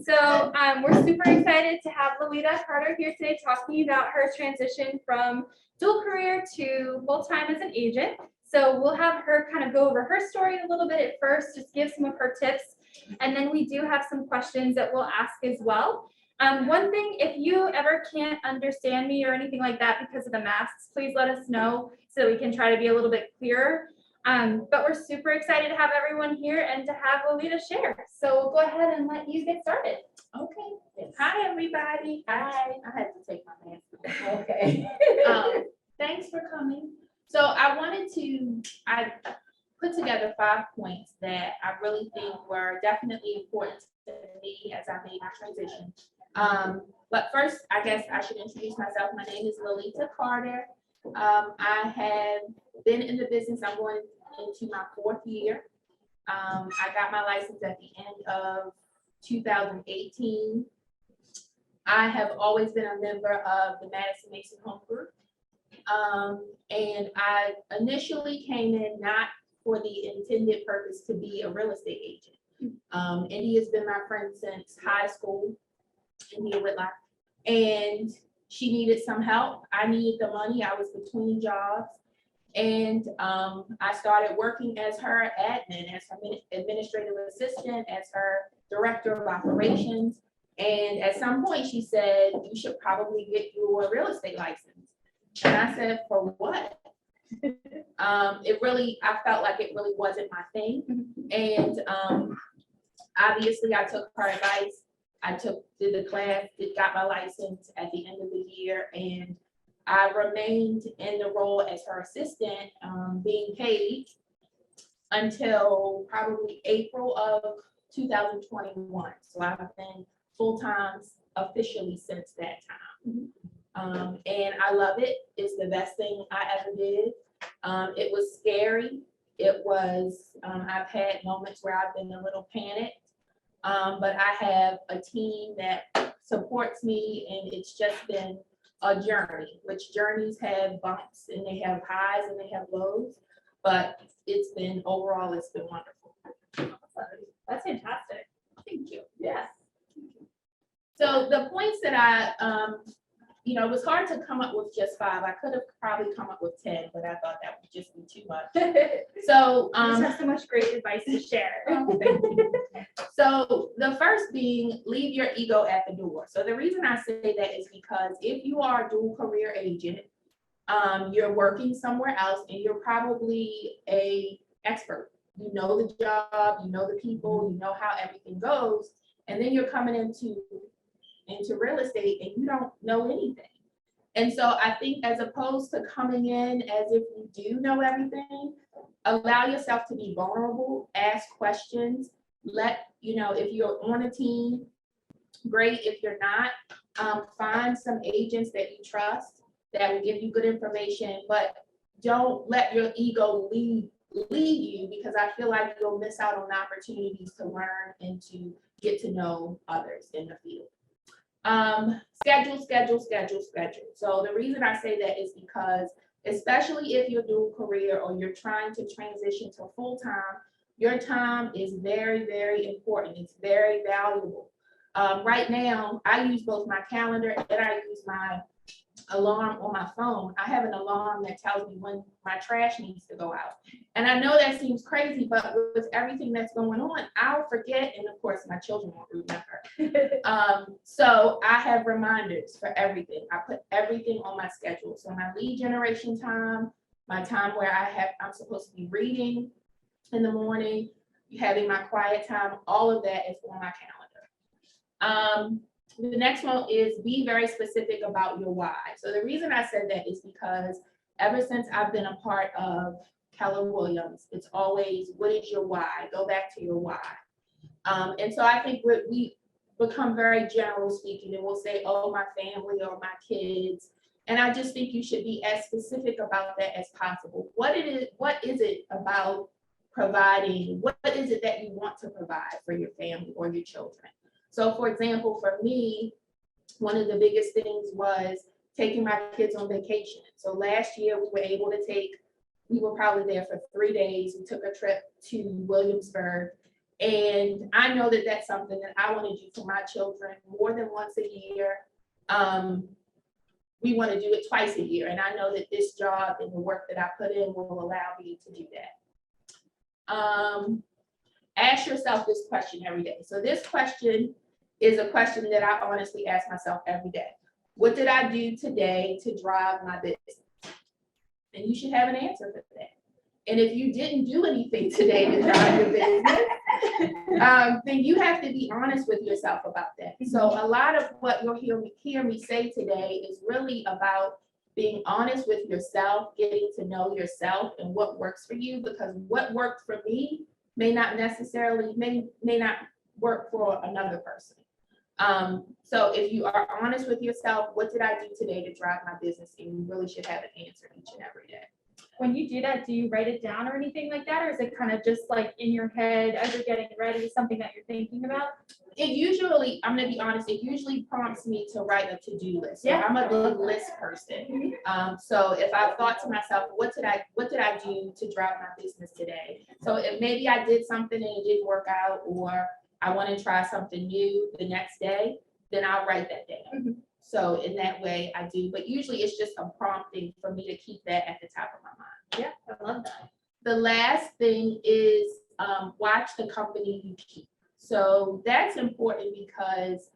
We're super excited to have Lalita Carter here today talking about her transition from dual career to full-time as an agent. So we'll have her kind of go over her story a little bit at first, just give some of her tips. And then we do have some questions that we'll ask as well. One thing, if you ever can't understand me or anything like that because of the masks, please let us know so that we can try to be a little bit clearer. But we're super excited to have everyone here and to have Lalita share. So we'll go ahead and let you get started. Okay. Yes. Hi, everybody. Hi. I had to take my mask off. Okay. Thanks for coming. So I put together 5 points that I really think were definitely important to me as I made my transition. But first, I guess I should introduce myself. My name is Lalita Carter. I have been in the business. I'm going into my 4th year. I got my license at the end of 2018. I have always been a member of the Madison Mason Home Group. And I initially came in not for the intended purpose to be a real estate agent. India has been my friend since high school, India Whitlock, and she needed some help. I needed the money. I was between jobs. And I started working as her admin, as her administrative assistant, as her director of operations. And at some point she said, you should probably get your real estate license. And I said, for what? I felt like it really wasn't my thing. And obviously I took her advice. Did the class, got my license at the end of the year, and I remained in the role as her assistant, being paid until probably April of 2021. So I've been full-time officially since that time. And I love it. It's the best thing I ever did. It was scary. I've had moments where I've been a little panicked. But I have a team that supports me, and it's just been a journey, which journeys have bumps and they have highs and they have lows, but overall it's been wonderful. That's fantastic. Thank you. Yes. So the points that it was hard to come up with just 5. I could have probably come up with 10, but I thought that would just be too much. So you just have so much great advice to share. Thank you. So the first being, leave your ego at the door. So the reason I say that is because if you are a dual career agent, you're working somewhere else and you're probably an expert. You know the job, you know the people, you know how everything goes, and then you're coming into real estate and you don't know anything. And so I think as opposed to coming in as if you do know everything, allow yourself to be vulnerable, ask questions, if you're on a team, great. If you're not, find some agents that you trust that will give you good information, but don't let your ego lead you, because I feel like you'll miss out on opportunities to learn and to get to know others in the field. Schedule. So the reason I say that is because, especially if you're dual career or you're trying to transition to full-time, your time is very, very important. It's very valuable. Right now, I use both my calendar and I use my alarm on my phone. I have an alarm that tells me when my trash needs to go out. And I know that seems crazy, but with everything that's going on, I'll forget. And of course, my children won't remember. So I have reminders for everything. I put everything on my schedule. So my lead generation time, my time where I'm supposed to be reading in the morning, having my quiet time, all of that is on my calendar. The next one is be very specific about your why. So the reason I said that is because ever since I've been a part of Keller Williams, it's always, what is your why? Go back to your why. And so I think we become very general speaking, and we'll say, oh, my family or my kids. And I just think you should be as specific about that as possible. What is it about providing? What is it that you want to provide for your family or your children? So for example, for me, one of the biggest things was taking my kids on vacation. So last year we were probably there for 3 days. We took a trip to Williamsburg And I know that that's something that I want to do for my children more than once a year. We want to do it twice a year. And I know that this job and the work that I put in will allow me to do that. Ask yourself this question every day. So this question is a question that I honestly ask myself every day. What did I do today to drive my business? And you should have an answer for that. And if you didn't do anything today to drive your business, then you have to be honest with yourself about that. So a lot of what you'll hear me say today is really about being honest with yourself, getting to know yourself and what works for you, because what worked for me may not necessarily, may not work for another person. So if you are honest with yourself, what did I do today to drive my business? And you really should have an answer each and every day. When you do that, do you write it down or anything like that? Or is it kind of just like in your head as you're getting ready, something that you're thinking about? It usually, I'm gonna be honest, it usually prompts me to write a to-do list. So Yeah. I'm a big list person. So if I thought to myself, what did I do to drive my business today? So if maybe I did something and it didn't work out, or I want to try something new the next day, then I'll write that down. So in that way I do, but usually it's just a prompting for me to keep that at the top of my mind. Yeah, I love that. The last thing is watch the company you keep. So that's important because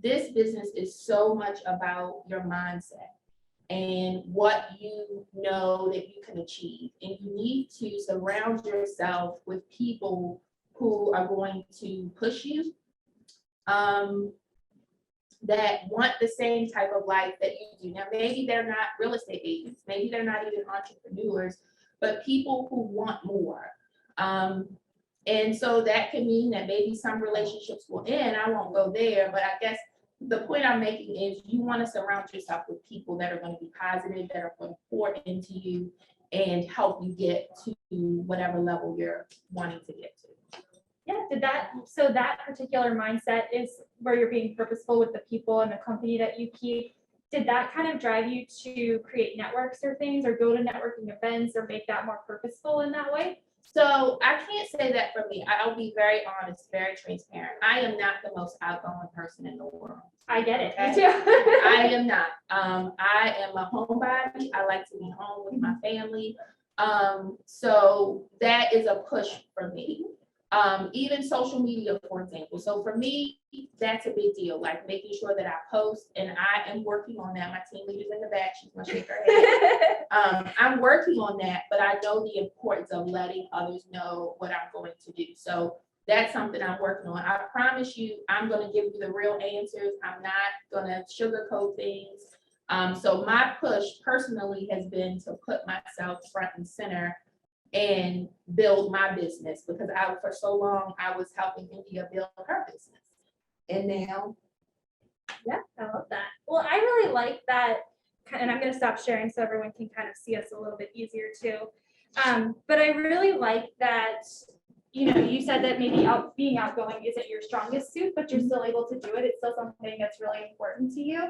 this business is so much about your mindset and what you know that you can achieve. And you need to surround yourself with people who are going to push you, that want the same type of life that you do. Now, maybe they're not real estate agents, maybe they're not even entrepreneurs, but people who want more. And so that can mean that maybe some relationships will end. I won't go there, but I guess the point I'm making is you want to surround yourself with people that are going to be positive, that are going to pour into you and help you get to whatever level you're wanting to get to. Yeah, so that particular mindset is where you're being purposeful with the people and the company that you keep. Did that kind of drive you to create networks or things, or go to networking events, or make that more purposeful in that way? So I can't say that for me. I'll be very honest, very transparent. I am not the most outgoing person in the world. I get it. Okay? Me too. I am not. I am a homebody. I like to be home with my family. So that is a push for me. Even social media, for example. So for me, that's a big deal, like making sure that I post, and I am working on that. My team leader's in the back, she's gonna shake her head. I'm working on that, but I know the importance of letting others know what I'm going to do. So that's something I'm working on. I promise you, I'm gonna give you the real answers. I'm not gonna sugarcoat things. So my push personally has been to put myself front and center and build my business, because for so long I was helping India build her business. And now. Yeah, I love that. Well, I really like that, and I'm going to stop sharing so everyone can kind of see us a little bit easier too. But I really like that, you said that maybe being outgoing isn't your strongest suit, but you're still able to do it. It's still something that's really important to you.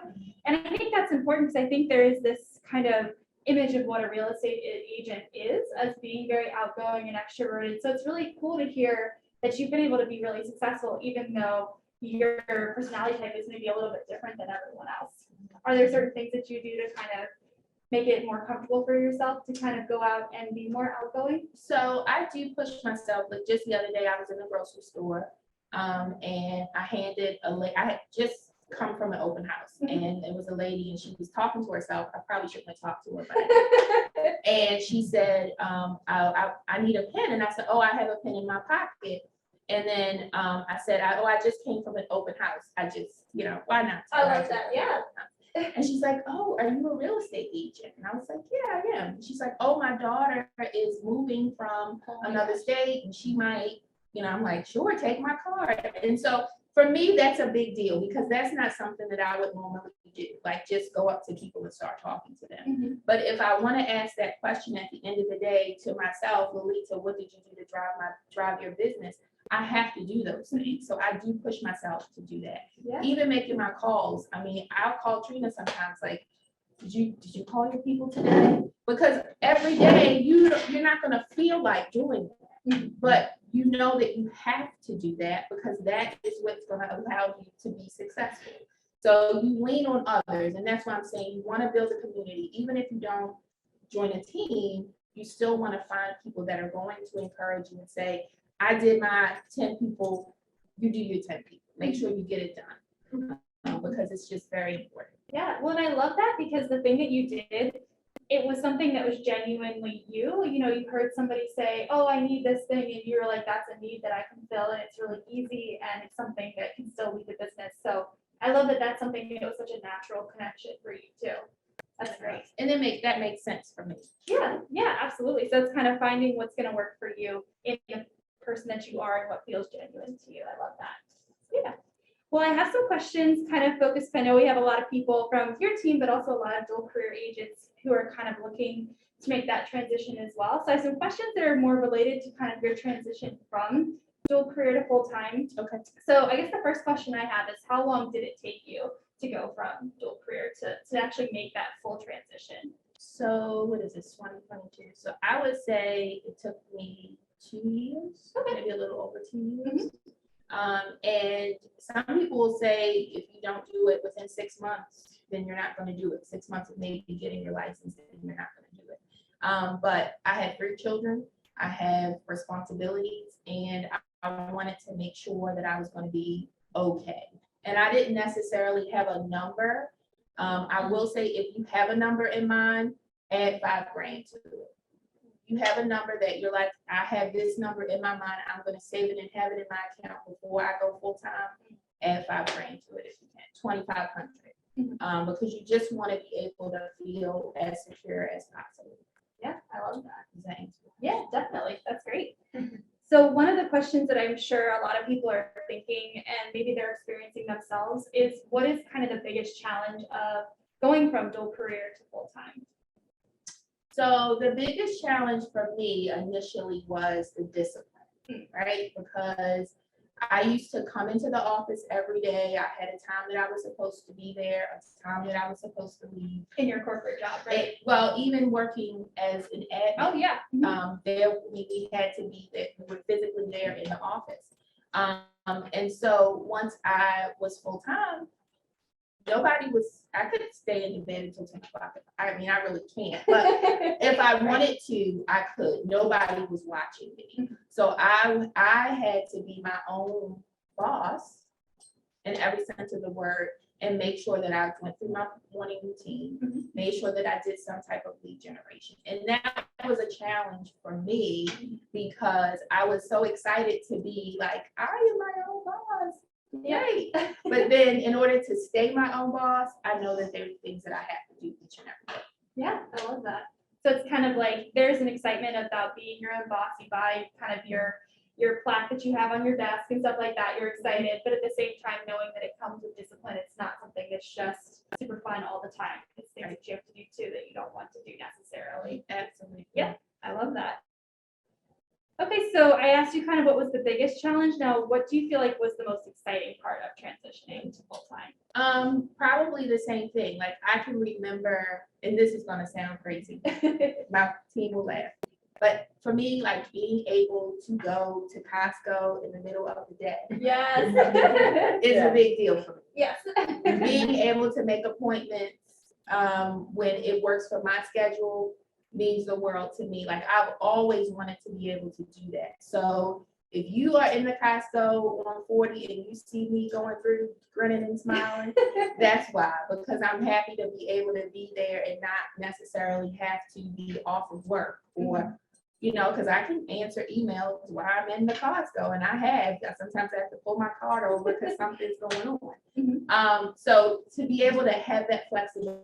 And I think that's important because I think there is this kind of image of what a real estate agent is as being very outgoing and extroverted. So it's really cool to hear that you've been able to be really successful, even though your personality type is maybe a little bit different than everyone else. Are there certain things that you do to kind of make it more comfortable for yourself to kind of go out and be more outgoing? So I do push myself. Like just the other day, I was in the grocery store, and I handed I had just come from an open house, and it was a lady, and she was talking to herself. I probably shouldn't have talked to her, but and she said, I need a pen. And I said, oh, I have a pen in my pocket. And then I said, I just came from an open house. I just, why not? I love that. Yeah. And she's like, oh, are you a real estate agent? And I was like, yeah, I am. She's like, oh, my daughter is moving from another state, and she might, I'm like, sure, take my card. And so for me, that's a big deal, because that's not something that I would normally do, like just go up to people and start talking to them. But if I want to ask that question at the end of the day to myself, Lalita, what did you do to drive your business? I have to do those things. So I do push myself to do that. Yeah. Even making my calls. I mean, I'll call Trina sometimes like, did you call your people today? Because every day you're not going to feel like doing that. But you know that you have to do that because that is what's going to allow you to be successful. So you lean on others, and that's why I'm saying you want to build a community. Even if you don't join a team, you still want to find people that are going to encourage you and say, I did my 10 people, you do your 10 people. Make sure you get it done because it's just very important. Yeah, well, and I love that because the thing that you did, it was something that was genuinely you. You know, you heard somebody say, oh, I need this thing, and you were like, that's a need that I can fill, and it's really easy, and it's something that can still lead the business. So I love that that's something that was such a natural connection for you too. That's great. And that makes sense for me. Yeah, yeah, absolutely. So it's kind of finding what's going to work for you in the person that you are and what feels genuine to you. I love that. Yeah. Well, I have some questions kind of focused. I know we have a lot of people from your team, but also a lot of dual career agents who are kind of looking to make that transition as well. So I have some questions that are more related to kind of your transition from dual career to full-time. Okay. So I guess the first question I have is, how long did it take you to go from dual career to actually make that full transition? So what is this, 2022? So I would say it took me 2 years, maybe a little over 2 years. And some people will say if you don't do it within 6 months, then you're not going to do it. 6 months of maybe getting your license, then you're not going to do it. But I had 3 children. I have responsibilities, and I wanted to make sure that I was going to be okay. And I didn't necessarily have a number. I will say if you have a number in mind, add $5,000 to it. You have a number that you're like, I have this number in my mind, I'm going to save it and have it in my account before I go full time, add $5,000 to it if you can, $2,500. Because you just want to be able to feel as secure as possible. Yeah, I love that. Does that answer? Yeah, definitely. That's great. So one of the questions that I'm sure a lot of people are thinking, and maybe they're experiencing themselves, is what is kind of the biggest challenge of going from dual career to full time? So the biggest challenge for me initially was the discipline, right? Because I used to come into the office every day. I had a time that I was supposed to be there, a time that I was supposed to leave. In your corporate job, right? Well, even working as an admin. Oh, yeah. We had to be there, we were physically there in the office. And so once I was full time, I could stay in the bed until 10 o'clock. I mean, I really can't, but if I wanted to, I could. Nobody was watching me. So I had to be my own boss in every sense of the word and make sure that I went through my morning routine, made sure that I did some type of lead generation. And that was a challenge for me because I was so excited to be like, I am my own boss. Yay. But then in order to stay my own boss, I know that there are things that I have to do each and every day. Yeah, I love that. So it's kind of like there's an excitement about being your own boss. You buy kind of your plaque that you have on your desk and stuff like that. You're excited, but at the same time, knowing that it comes with discipline, it's not something that's just super fun all the time. It's things that you have to do too that you don't want to do necessarily. Absolutely. Yeah, I love that. Okay, so I asked you kind of what was the biggest challenge. Now, what do you feel like was the most exciting part of transitioning to full time? Probably the same thing. Like I can remember, and this is gonna sound crazy. My team will laugh. But for me, like being able to go to Costco in the middle of the day. Yes. is a big deal for me. Yes. Being able to make appointments when it works for my schedule means the world to me. Like I've always wanted to be able to do that. So if you are in the Costco on 40 and you see me going through grinning and smiling, that's why, because I'm happy to be able to be there and not necessarily have to be off of work or, because I can answer emails while I'm in the Costco, and I sometimes have to pull my card over because something's going on. So to be able to have that flexibility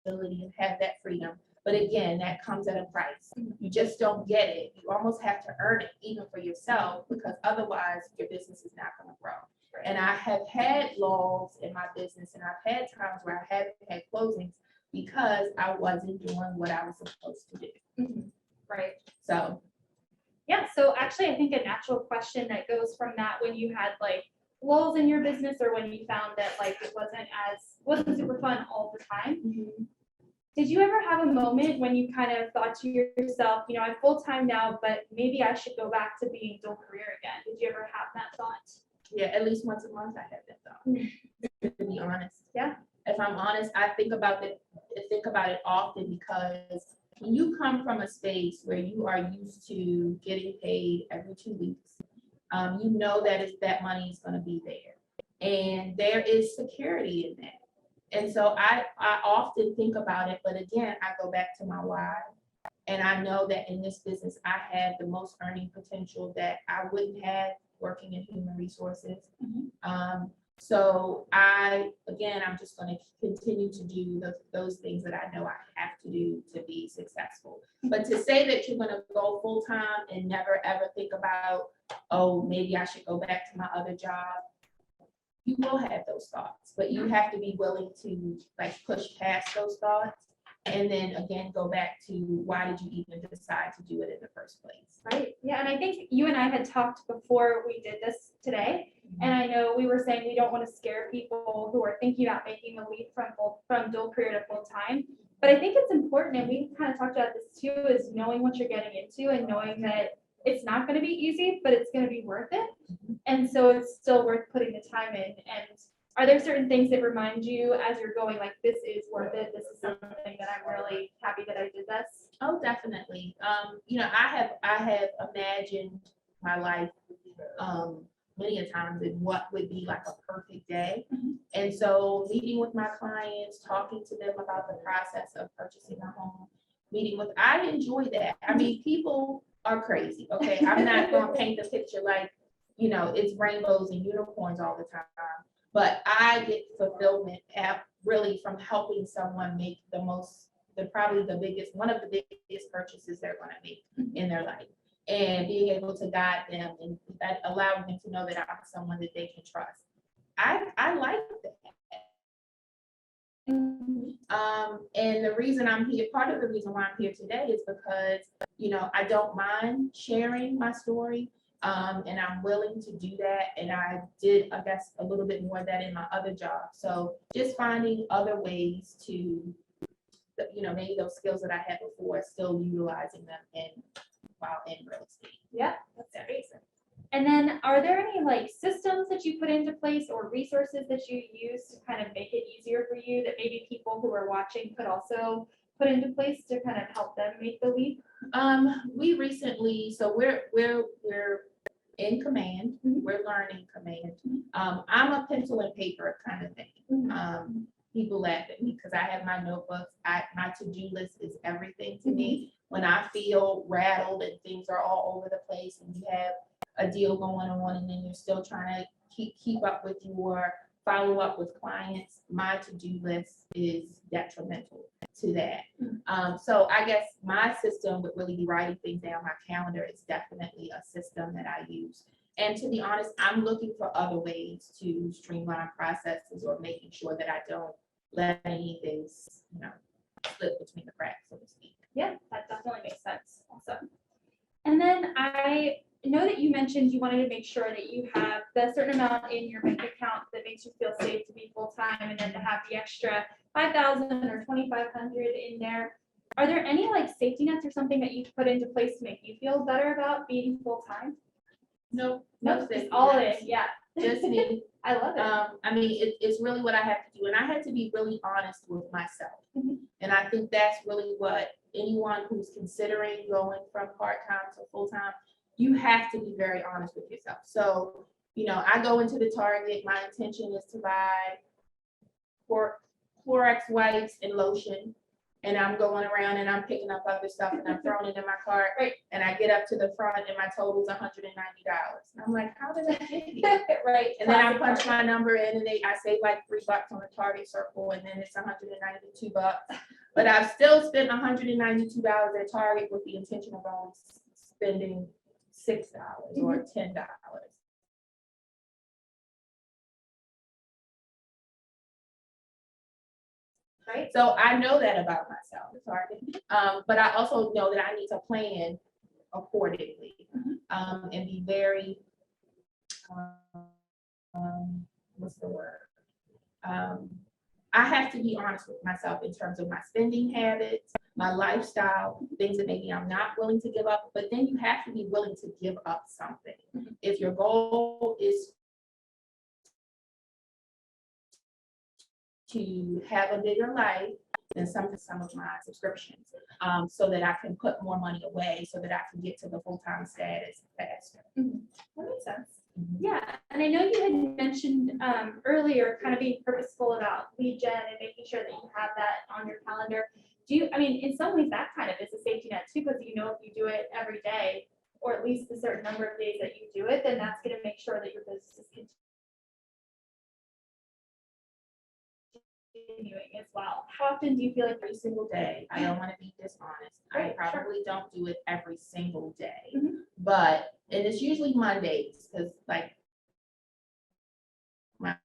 and have that freedom. But again, that comes at a price. You just don't get it. You almost have to earn it even for yourself because otherwise your business is not going to grow. And I have had lulls in my business and I've had times where I haven't had closings because I wasn't doing what I was supposed to do. Right. So. Yeah. So actually, I think a natural question that goes from that when you had like lulls in your business or when you found that like it wasn't super fun all the time. Did you ever have a moment when you kind of thought to yourself, you know, I'm full-time now, but maybe I should go back to being dual career again? Did you ever have that thought? Yeah, at least once a month I have that thought, to be honest. Yeah. If I'm honest, I think about it often, because when you come from a space where you are used to getting paid every 2 weeks, you know that money is gonna be there. And there is security in that. And so I often think about it, but again, I go back to my why. And I know that in this business, I have the most earning potential that I wouldn't have working in human resources. So I'm just going to continue to do those things that I know I have to do to be successful. But to say that you're going to go full time and never ever think about, oh, maybe I should go back to my other job, you will have those thoughts, but you have to be willing to like push past those thoughts. And then again, go back to why did you even decide to do it in the first place? Right. Yeah. And I think you and I had talked before we did this today. And I know we were saying we don't want to scare people who are thinking about making the leap from dual career to full time. But I think it's important, and we kind of talked about this too, is knowing what you're getting into and knowing that it's not going to be easy, but it's going to be worth it. And so it's still worth putting the time in. And are there certain things that remind you as you're going, like, this is worth it? This is something that I'm really happy that I did this? Oh, definitely. You know, I have imagined my life many a times in what would be like a perfect day. And so meeting with my clients, talking to them about the process of purchasing a home, I enjoy that. I mean, people are crazy. Okay. I'm not going to paint the picture like, you know, it's rainbows and unicorns all the time. But I get fulfillment really from helping someone make one of the biggest purchases they're going to make in their life, and being able to guide them and that allowing them to know that I'm someone that they can trust. I like that. And the reason I'm here, part of the reason why I'm here today is because, you know, I don't mind sharing my story. And I'm willing to do that. And I did, I guess, a little bit more of that in my other job. So just finding other ways to, you know, maybe those skills that I had before, still utilizing them while in real estate. Yeah, that's amazing. And then are there any like systems that you put into place or resources that you use to kind of make it easier for you that maybe people who are watching could also put into place to kind of help them make the leap? We recently, so we're in command. We're learning command. I'm a pencil and paper kind of thing. People laugh at me because I have my notebooks. My to-do list is everything to me. When I feel rattled and things are all over the place and you have a deal going on and then you're still trying to keep up with your follow up with clients, my to-do list is detrimental to that. So I guess my system would really be writing things down. My calendar is definitely a system that I use. And to be honest, I'm looking for other ways to streamline processes or making sure that I don't let anything, you know, slip between the cracks, so to speak. Yeah, that definitely makes sense. Awesome. And then I know that you mentioned you wanted to make sure that you have the certain amount in your bank account that makes you feel safe to be full-time, and then to have the extra 5,000 or 2,500 in there. Are there any like safety nets or something that you've put into place to make you feel better about being full-time? No, just all of it. Yeah. Just me. I love it. I mean, it's really what I have to do. And I had to be really honest with myself. And I think that's really what anyone who's considering going from part-time to full-time, you have to be very honest with yourself. So, you know, I go into the Target, my intention is to buy Clorox wipes and lotion. And I'm going around and I'm picking up other stuff and I'm throwing it in my cart. Right. And I get up to the front and my total is $190. And I'm like, how did I get here? Right. And then I punch my number in and I save like $3 on the Target circle, and then it's $192. But I've still spent $192 at Target with the intention of only spending $6 or $10. Right. So I know that about myself, but I also know that I need to plan accordingly, and be very, what's the word? I I have to be honest with myself in terms of my spending habits, my lifestyle, things that maybe I'm not willing to give up, but then you have to be willing to give up something. If your goal is to have a bigger life, then some of my subscriptions, so that I can put more money away, so that I can get to the full-time status faster. That makes sense. Yeah, and I know you had mentioned earlier kind of being purposeful about lead gen and making sure that you have that on your calendar. I mean, in some ways that kind of is a safety net too, because you know if you do it every day, or at least a certain number of days that you do it, then that's going to make sure that your business is continuing as well. How often do you feel like Every single day. I don't want to be dishonest. I probably don't do it every single day, but and it's usually Mondays, because like my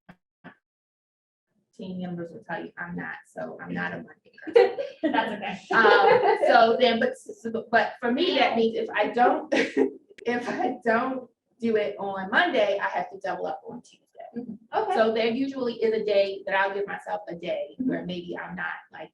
team members will tell you I'm not a Monday person. That's okay. So then, but for me, that means if I don't do it on Monday, I have to double up on Tuesday. Okay. So there usually is a day that I'll give myself a day where maybe I'm not like,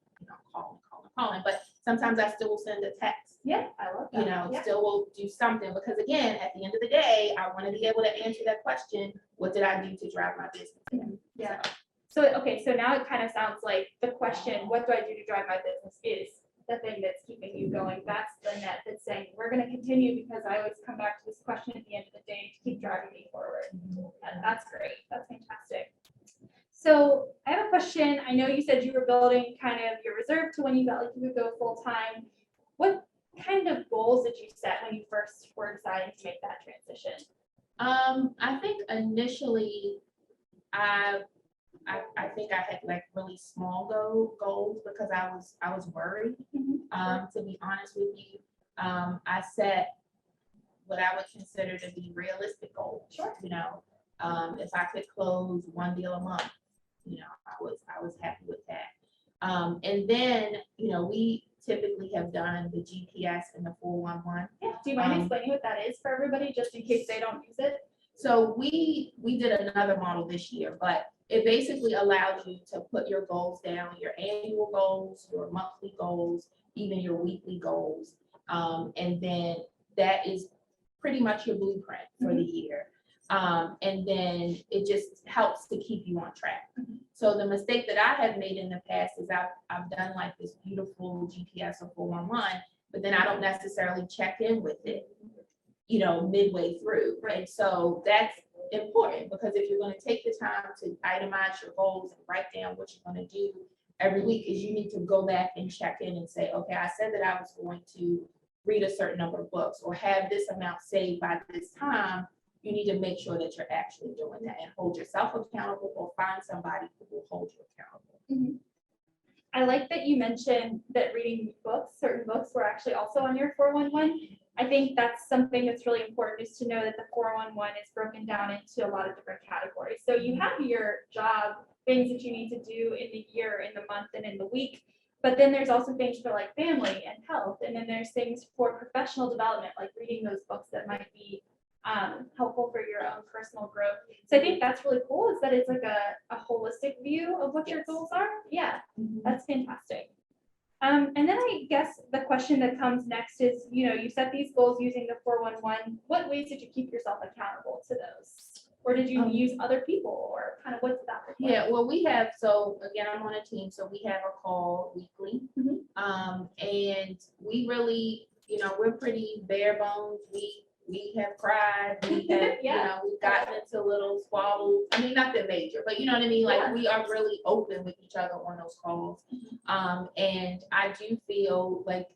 calling, but sometimes I still will send a text. Yeah, I love that. Still will do something, because again, at the end of the day, I want to be able to answer that question, what did I do to drive my business? Yeah. So, okay, so now it kind of sounds like the question, what do I do to drive my business, is the thing that's keeping you going. That's the net that's saying, we're going to continue because I always come back to this question at the end of the day to keep driving me forward. And that's great. That's fantastic. So I have a question. I know you said you were building kind of your reserve to when you felt like you could go full time. What kind of goals did you set when you first were deciding to make that transition? I think initially I think I had like really small goals, because I was worried. To be honest with you, I set what I would consider to be realistic goals. Sure. If I could close one deal a month, I was happy with that. And then, we typically have done the GPS and the 411. Yeah. Do you mind explaining what that is for everybody, just in case they don't use it? So we did another model this year, but it basically allows you to put your goals down, your annual goals, your monthly goals, even your weekly goals. And then that is pretty much your blueprint for the year. And then it just helps to keep you on track. So the mistake that I have made in the past is I've done like this beautiful GPS of 411, but then I don't necessarily check in with it, midway through. Right. So that's important, because if you're going to take the time to itemize your goals and write down what you're going to do every week, is you need to go back and check in and say, okay, I said that I was going to read a certain number of books or have this amount saved by this time. You need to make sure that you're actually doing that and hold yourself accountable, or find somebody who will hold you accountable. I like that you mentioned that reading books, certain books were actually also on your 411. I think that's something that's really important, is to know that the 411 is broken down into a lot of different categories. So you have your job, things that you need to do in the year, in the month, and in the week. But then there's also things for like family and health. And then there's things for professional development, like reading those books that might be helpful for your own personal growth. So I think that's really cool, is that it's like a holistic view of what your goals are. Yeah, that's fantastic. And then I guess the question that comes next is, you set these goals using the 411. What ways did you keep yourself accountable to those? Or did you use other people, or kind of what's that look like? Yeah, well, so again, I'm on a team, so we have a call weekly. And we really, we're pretty bare bones. We have cried, we have, we've gotten into little squabbles. I mean, not that major, but you know what I mean? Like, we are really open with each other on those calls. And I do feel like,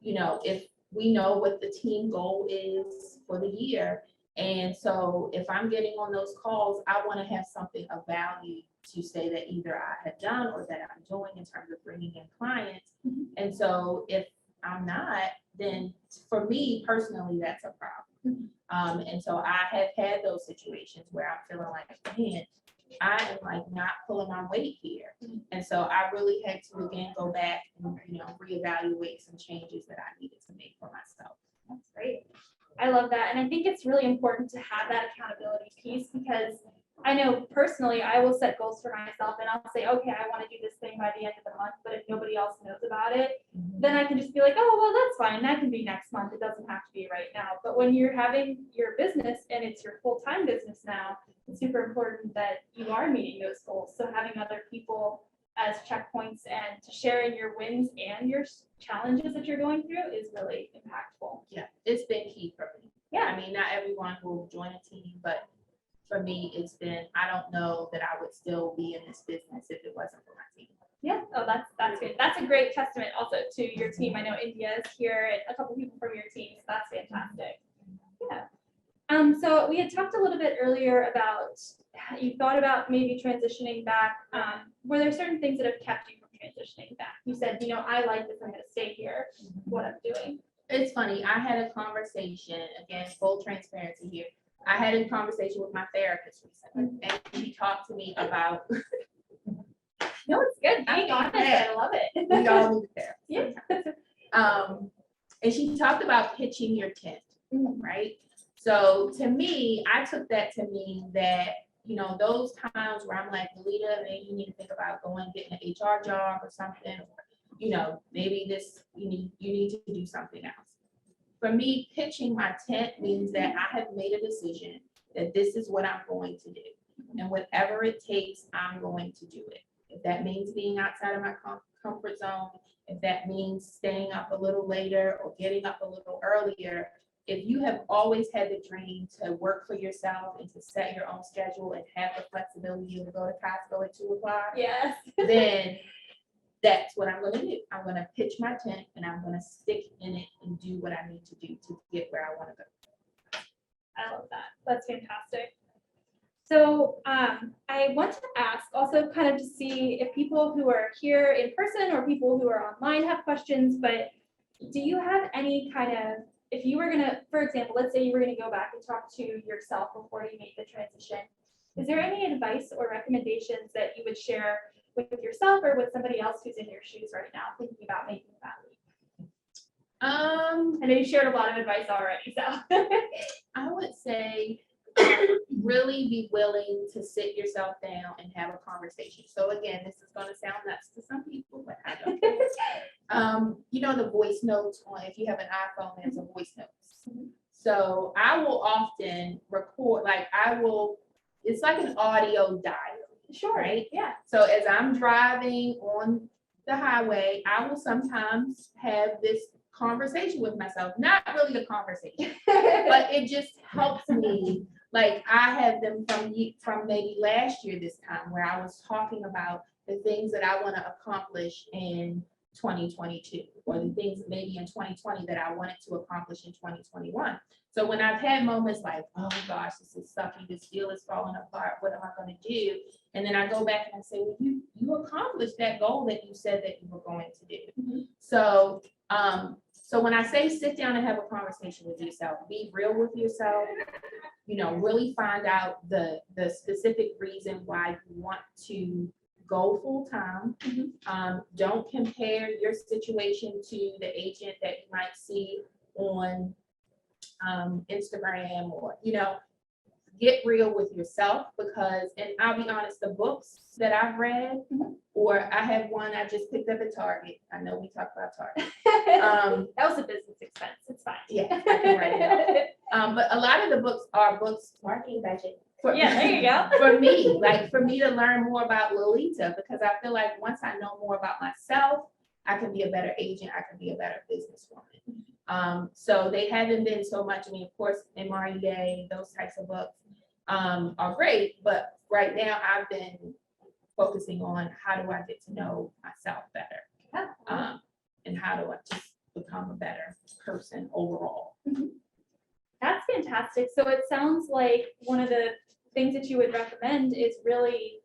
if we know what the team goal is for the year, and so if I'm getting on those calls, I want to have something of value to say that either I have done or that I'm doing in terms of bringing in clients. And so if I'm not, then for me personally, that's a problem. And so I have had those situations where I'm feeling like, man, I am like not pulling my weight here. And so I really had to again go back and reevaluate some changes that I needed to make for myself. That's great. I love that. And I think it's really important to have that accountability piece, because I know personally, I will set goals for myself and I'll say, okay, I want to do this thing by the end of the month, but if nobody else knows about it, then I can just be like, oh, well, that's fine. That can be next month. It doesn't have to be right now. But when you're having your business and it's your full-time business now, it's super important that you are meeting those goals. So having other people as checkpoints and to share in your wins and your challenges that you're going through is really impactful. Yeah, it's been key for me. Yeah. I mean, not everyone will join a team, but for me, it's been, I don't know that I would still be in this business if it wasn't for my team. Yeah. Oh, that's good. That's a great testament also to your team. I know India is here and a couple people from your team, so that's fantastic. Yeah. So we had talked a little bit earlier about you thought about maybe transitioning back. Were there certain things that have kept you from transitioning back? You said, you know, I like this, I'm going to stay here, what I'm doing. It's funny, I had a conversation, again, full transparency here. I had a conversation with my therapist recently, and she talked to me about. No, it's good. Being honest, I love it. We all need a therapist. Yeah. And she talked about pitching your tent, right? So to me, I took that to mean that, you know, those times where I'm like, Lalita, maybe you need to think about going getting an HR job or something, or, you know, maybe this, you need to do something else. For me, pitching my tent means that I have made a decision that this is what I'm going to do. And whatever it takes, I'm going to do it. If that means being outside of my comfort zone, if that means staying up a little later or getting up a little earlier, if you have always had the dream to work for yourself and to set your own schedule and have the flexibility to go to Costco at 2 o'clock, Yes. then that's what I'm going to do. I'm going to pitch my tent and I'm going to stick in it and do what I need to do to get where I want to go. I love that. That's fantastic. So I want to ask also kind of to see if people who are here in person or people who are online have questions, but do you have any kind of, if you were going to, for example, let's say you were going to go back and talk to yourself before you made the transition, is there any advice or recommendations that you would share with yourself or with somebody else who's in your shoes right now thinking about making that leap? I know you shared a lot of advice already, so. I would say really be willing to sit yourself down and have a conversation. So again, this is going to sound nuts to some people, but I don't. You know, the voice notes on, if you have an iPhone, there's a voice notes. So I will often record, it's like an audio diary. Sure. Right? Yeah. So as I'm driving on the highway, I will sometimes have this conversation with myself. Not really a conversation, but it just helps me. Like I have them from maybe last year this time where I was talking about the things that I want to accomplish in 2022 or the things maybe in 2020 that I wanted to accomplish in 2021. So when I've had moments like, oh gosh, this is sucky, this deal is falling apart, what am I going to do? And then I go back and I say, well, you accomplished that goal that you said that you were going to do. So when I say sit down and have a conversation with yourself, be real with yourself, you know, really find out the specific reason why you want to go full time. Don't compare your situation to the agent that you might see on Instagram or, you know, get real with yourself because, and I'll be honest, the books that I've read, or I have one I just picked up at Target. I know we talk about Target. That was a business expense. It's fine. Yeah, I can write it out. But a lot of the books are books marketing budget. Yeah, there you go. For me to learn more about Lalita, because I feel like once I know more about myself, I can be a better agent. I can be a better businesswoman. So they haven't been so much. I mean, of course, MRE Day, those types of books are great. But right now I've been focusing on how do I get to know myself better, and how do I just become a better person overall. That's fantastic. So it sounds like one of the things that you would recommend is really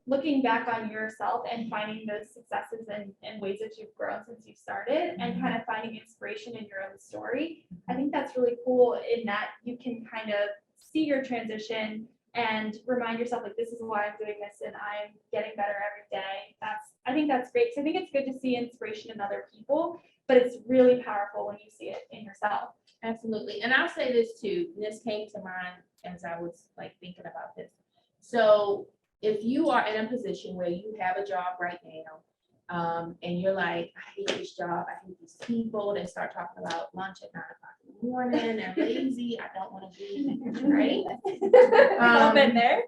looking back on yourself and finding those successes and ways that you've grown since you started and kind of finding inspiration in your own story. I think that's really cool in that you can kind of see your transition and remind yourself like, this is why I'm doing this and I'm getting better every day. I think that's great. So I think it's good to see inspiration in other people, but it's really powerful when you see it in yourself. Absolutely. And I'll say this too, and this came to mind as I was like thinking about this. So if you are in a position where you have a job right now, and you're like, I hate this job, I hate these people, they start talking about lunch at 9 o'clock in the morning, they're lazy, I don't want to be, right? We've all been there.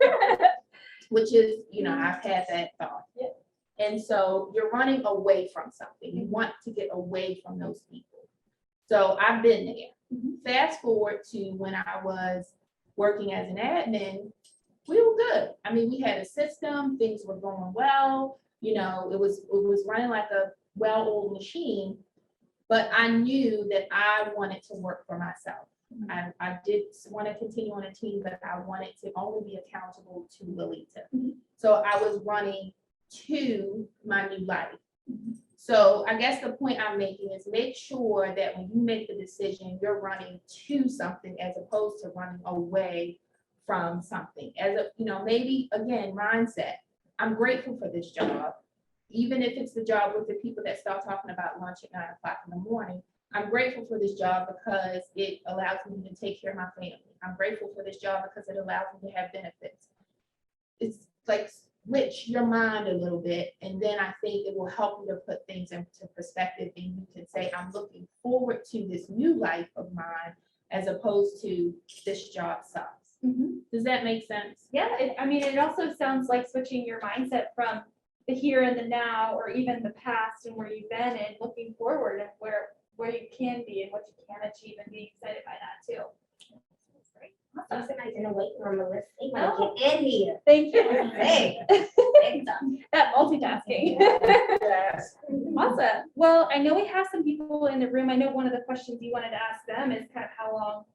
Which is, I've had that thought. Yep. And so you're running away from something. You want to get away from those people. So I've been there. Fast forward to when I was working as an admin, we were good. I mean, we had a system, things were going well. It was running like a well-oiled machine, but I knew that I wanted to work for myself. I did want to continue on a team, but I wanted to only be accountable to Lalita. So I was running to my new life. So I guess the point I'm making is make sure that when you make the decision, you're running to something as opposed to running away from something. As a, maybe again, mindset. I'm grateful for this job. Even if it's the job with the people that start talking about lunch at 9 o'clock in the morning, I'm grateful for this job because it allows me to take care of my family. I'm grateful for this job because it allows me to have benefits. It's like switch your mind a little bit, and then I think it will help you to put things into perspective, and you can say, I'm looking forward to this new life of mine as opposed to this job sucks. Does that make sense? Yeah, it also sounds like switching your mindset from the here and the now, or even the past and where you've been, and looking forward and where you can be and what you can achieve, and being excited by that too. That's great. I'm sitting in the waiting room, Melissa. They want to get in here. Thank you. Hey. Thanks. That multitasking. Awesome. Well, I know we have some people in the room. I know one of the questions you wanted to ask them is kind of how long.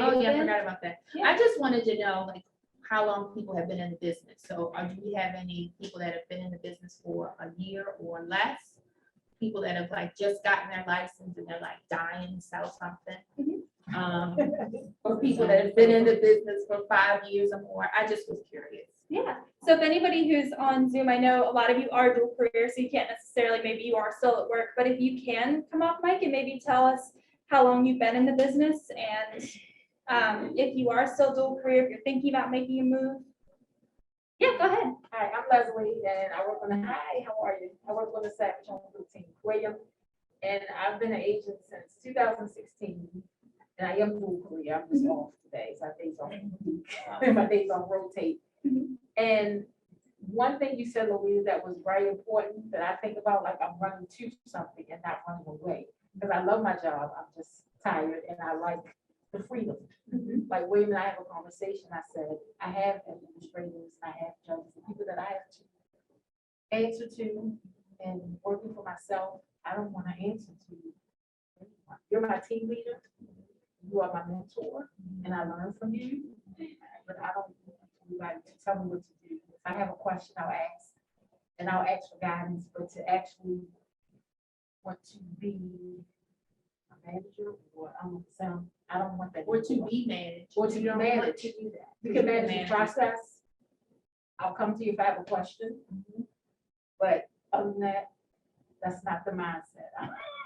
Oh yeah, I been. forgot about that. Yeah. I just wanted to know like how long people have been in the business. So do we have any people that have been in the business for a year or less? People that have like just gotten their license and they're like dying to sell something. Or people that have been in the business for 5 years or more. I just was curious. Yeah. So if anybody who's on Zoom, I know a lot of you are dual career, so you can't necessarily, maybe you are still at work, but if you can come off mic and maybe tell us how long you've been in the business, and if you are still dual career, if you're thinking about making a move. Yeah, go ahead. Hi, I'm Leslie, and I work on the, hi, how are you? I work on the Savage Home Group team, William, and I've been an agent since 2016, and I am dual career. I'm just off today, so my days off, my days off rotate. And one thing you said, Louise, that was very important that I think about, like I'm running to something and not running away, because I love my job. I'm just tired, and I like the freedom. Like William and I have a conversation. I said, I have administrators, I have judges, the people that I have to answer to, and working for myself, I don't want to answer to you. You're my team leader, you are my mentor, and I learn from you, but I don't want anybody to tell me what to do. If I have a question, I'll ask, and I'll ask for guidance, but to actually want to be a manager, or I don't want that. Or to be managed. Or to You don't manage. want to do that. You can manage manage. the process. I'll come to you if I have a question. But other than that, that's not the mindset.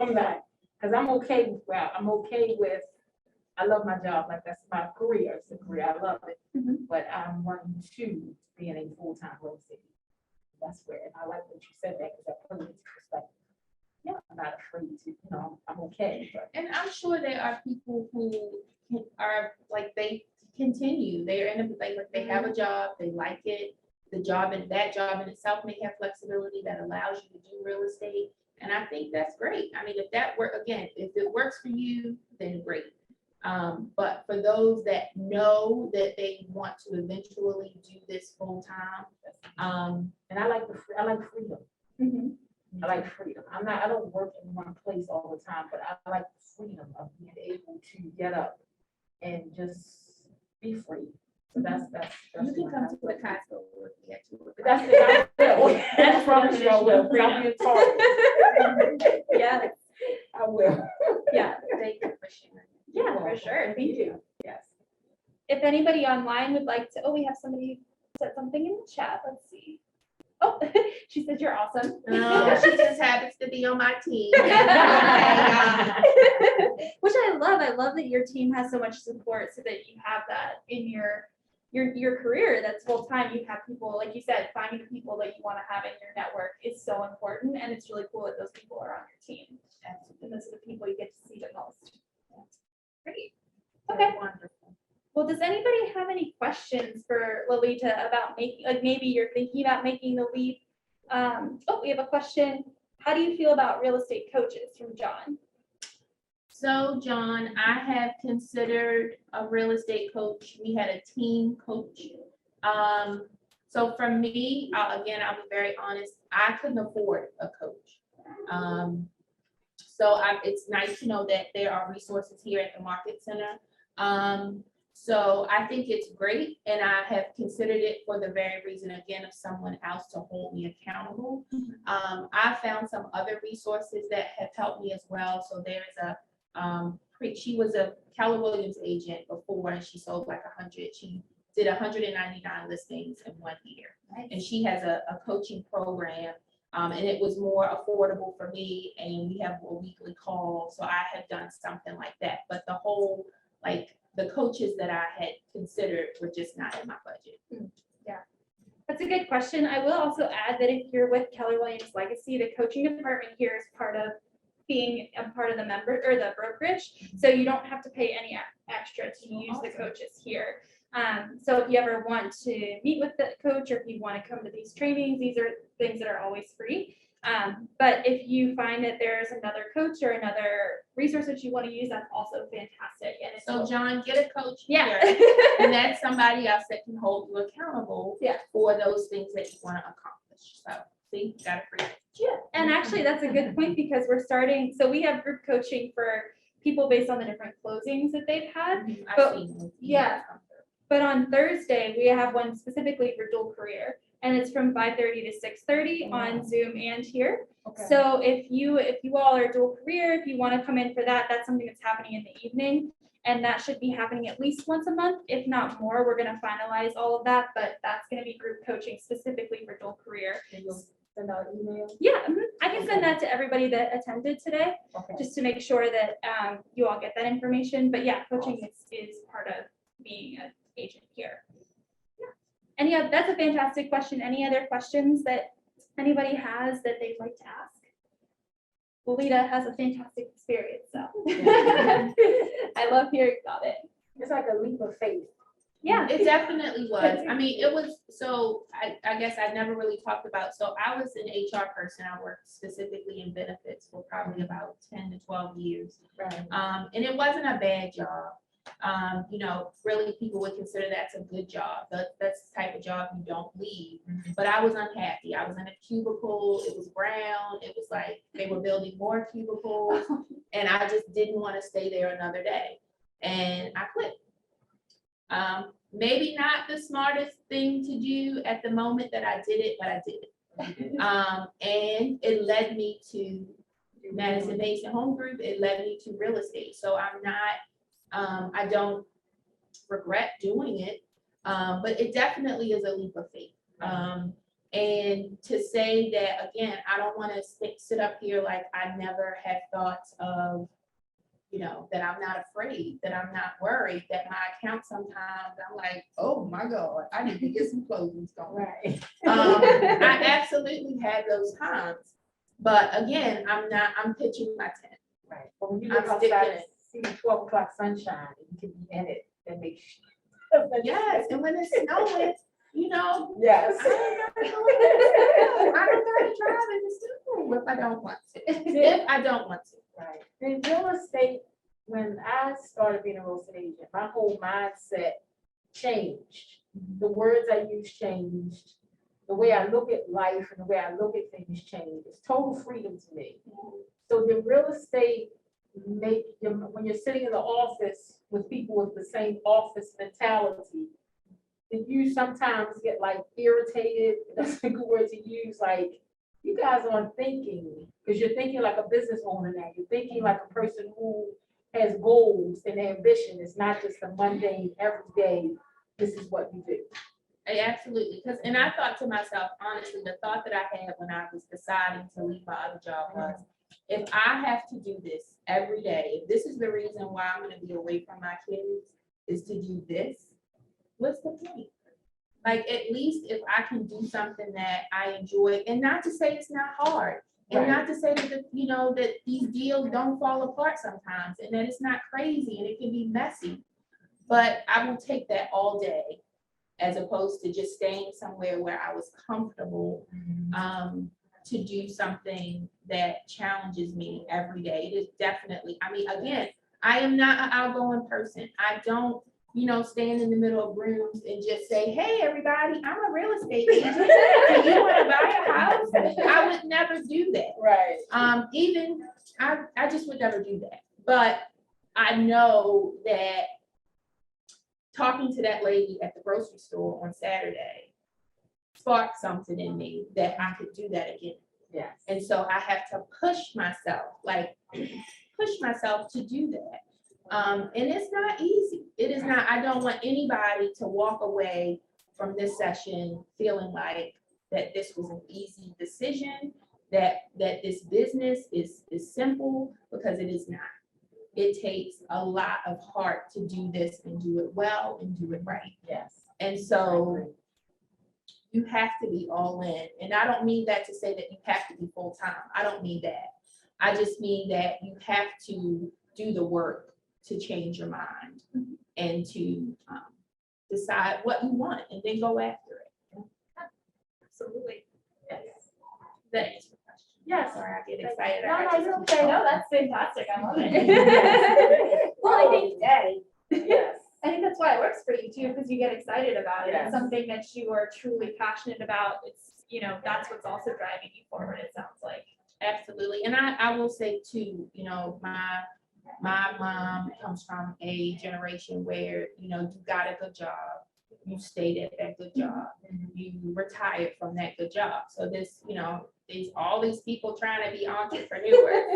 I'm not, because I'm okay with, I love my job, like that's my career, it's a career, I love it. But I'm running to being a full-time real estate. That's where, and I like what you said that, because that put it into perspective. Yeah, I'm not afraid to, I'm okay, but. And I'm sure there are people who are like, they continue, they're in a, like they have a job, they like it. The job, and that job in itself may have flexibility that allows you to do real estate. And I think that's great. I mean, if that work, again, if it works for you, then great. But for those that know that they want to eventually do this full time, And I like freedom. I like freedom. I don't work in one place all the time, but I like the freedom of being able to get up and just be free. So that's you can come to a Costco with me at 2 o'clock. That's it. I will. That's promise you I will. Freedom. I'll be in Target. Yeah. I will. Yeah. Thank you for sharing. Yeah, for sure. Thank you. Yes. If anybody online would like to, we have somebody said something in the chat. Let's see. Oh, she says you're awesome. She just happens to be on my team. Which I love. I love that your team has so much support, so that you have that in your your career that's full time, you have people, like you said, finding the people that you want to have in your network is so important, and it's really cool that those people are on your team. And those are the people you get to see the most. Great. Okay. Wonderful. Well, does anybody have any questions for Lalita about making, like maybe you're thinking about making the leap? We have a question. How do you feel about real estate coaches from John? So John, I have considered a real estate coach. We had a team coach. So for me, again, I'll be very honest, I couldn't afford a coach. It's nice to know that there are resources here at the Market Center. So I think it's great, and I have considered it for the very reason, again, of someone else to hold me accountable. I found some other resources that have helped me as well. So there's she was a Keller Williams agent before, and she sold like 100. She did 199 listings in 1 year. And she has a coaching program, and it was more affordable for me, and we have a weekly call. So I have done something like that. But the whole, the coaches that I had considered were just not in my budget. That's a good question. I will also add that if you're with Keller Williams Legacy, the coaching department here is part of being a part of the member or the brokerage. So you don't have to pay any extra to use the coaches here. So if you ever want to meet with the coach, or if you want to come to these trainings, these are things that are always free. But if you find that there's another coach or another resource that you want to use, that's also fantastic. And it's So John, get a coach yeah. here, and that's somebody else that can hold you accountable for those things that you want to accomplish. So see, got it free. Yeah, and actually that's a good point, because we're starting, so we have group coaching for people based on the different closings that they've had. I've seen those. Yeah. But on Thursday, we have one specifically for dual career, and it's from 5:30 to 6:30 on Zoom and here. Okay. So if you all are dual career, if you want to come in for that, that's something that's happening in the evening, and that should be happening at least once a month, if not more. We're going to finalize all of that, but that's going to be group coaching specifically for dual career. And you'll send out email? Yeah, I can send that to everybody that attended today, Okay. just to make sure that you all get that information. But yeah, coaching is part of being an agent here. Yeah. That's a fantastic question. Any other questions that anybody has that they'd like to ask? Lalita has a fantastic experience, so I love hearing about it. It's like a leap of faith. Yeah. It definitely was. I mean, it was, so I guess I never really talked about, so I was an HR person. I worked specifically in benefits for probably about 10 to 12 years. Right. And it wasn't a bad job. Really people would consider that's a good job. That's the type of job you don't leave. But I was unhappy. I was in a cubicle. It was brown. It was like they were building more cubicles, and I just didn't want to stay there another day. And I quit. Maybe not the smartest thing to do at the moment that I did it, but I did it. And it led me to Madison Mason Home Group. It led me to real estate. So I'm not, I don't regret doing it, but it definitely is a leap of faith. And to say that, again, I don't want to sit up here like I never had thoughts of, that I'm not afraid, that I'm not worried, that my account sometimes I'm like, oh my God, I need to get some closings going. Right. I absolutely had those times, but again, I'm pitching my tent. Right. But when you I'm look sticking outside it. and see the 12 o'clock sunshine, and you can be in it, that makes Yes, and when it's snowing, Yes. I don't gotta drive in the snow if I don't want to. If I don't want to. Right. In real estate, when I started being a real estate agent, my whole mindset changed. The words I use changed. The way I look at life and the way I look at things changed. It's total freedom to me. So the real estate when you're sitting in the office with people with the same office mentality, that you sometimes get irritated. That's a good word to use. You guys aren't thinking, because you're thinking like a business owner now. You're thinking like a person who has goals and ambition. It's not just a mundane, everyday, this is what you do. Absolutely, and I thought to myself, honestly, the thought that I had when I was deciding to leave my other job was, if I have to do this every day, if this is the reason why I'm going to be away from my kids, is to do this, what's the point? Like, at least if I can do something that I enjoy, and not to say it's not hard, and not to say that, you know, that these deals don't fall apart sometimes, and that it's not crazy and it can be messy. But I will take that all day, as opposed to just staying somewhere where I was comfortable, to do something that challenges me every day. It is definitely, I mean, again, I am not an outgoing person. I don't, you know, stand in the middle of rooms and just say, hey, everybody, I'm a real estate agent. Do you want to buy a house? I would never do that. Right. Even, I just would never do that. But I know that talking to that lady at the grocery store on Saturday sparked something in me that I could do that again. Yes. And so I have to push myself to do that. And it's not easy. It is not, I don't want anybody to walk away from this session feeling like that this was an easy decision, that this business is simple, because it is not. It takes a lot of heart to do this and do it well and do it right. Yes. And so you have to be all in. And I don't mean that to say that you have to be full-time. I don't mean that. I just mean that you have to do the work to change your mind and to decide what you want and then go after it. Absolutely. Yes. That answers the question. Yes. Sorry, I get excited. No, you're okay. No, that's fantastic. I love it. Well, I think, Yes. I think that's why it works for you too, because you get excited about it. It's Yes. something that you are truly passionate about. It's, you know, that's what's also driving you forward, it sounds like. Absolutely. And I will say too, you know, my mom comes from a generation where, you know, you got a good job, you stayed at that good job, you retired from that good job. So this, you know, all these people trying to be entrepreneurs,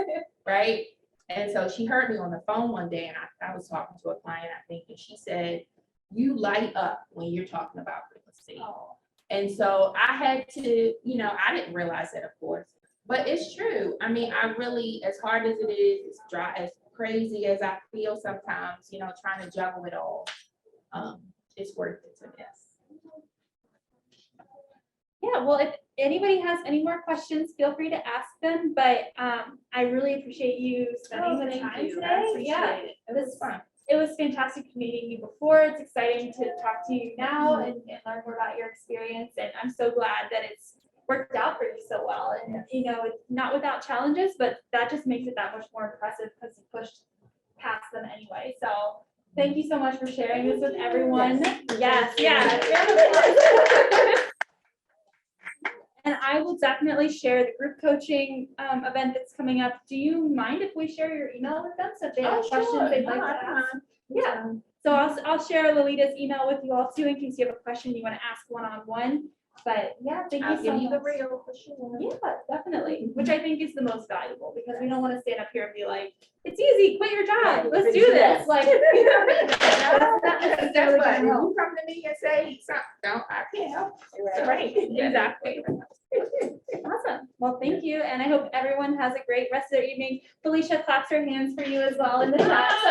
right? And so she heard me on the phone one day, and I was talking to a client, I think, and she said, you light up when you're talking about real estate. Oh. And so I had to, you know, I didn't realize that, of course, but it's true. I mean, I really, as hard as it is, as dry, as crazy as I feel sometimes, you know, trying to juggle it all, it's worth it to me. Yeah, well, if anybody has any more questions, feel free to ask them, but I really appreciate you spending the time today. Yeah, It was fun. it was fantastic meeting you before. It's exciting to talk to you now and learn more about your experience. And I'm so glad that it's worked out for you so well. And, you know, it's not without challenges, but that just makes it that much more impressive because you pushed past them anyway. So thank you so much for sharing this with everyone. Yes, yeah. And I will definitely share the group coaching event that's coming up. Do you mind if we share your email with them so if they have questions they'd like to ask? Yeah. So I'll share Lolita's email with you all too in case you have a question you want to ask one-on-one. But yeah, thank you I'll so give much. you the real for sure. Yeah, definitely. Which I think is the most valuable because we don't want to stand up here and be like, it's easy, quit your job, Right, let's let's do do this. that. Like, you know, That's not necessarily That's what, gonna if help. you come to me and say something, I can't help. Right, exactly. Awesome. Well, thank you. And I hope everyone has a great rest of their evening. Felicia claps her hands for you as well in the chat. So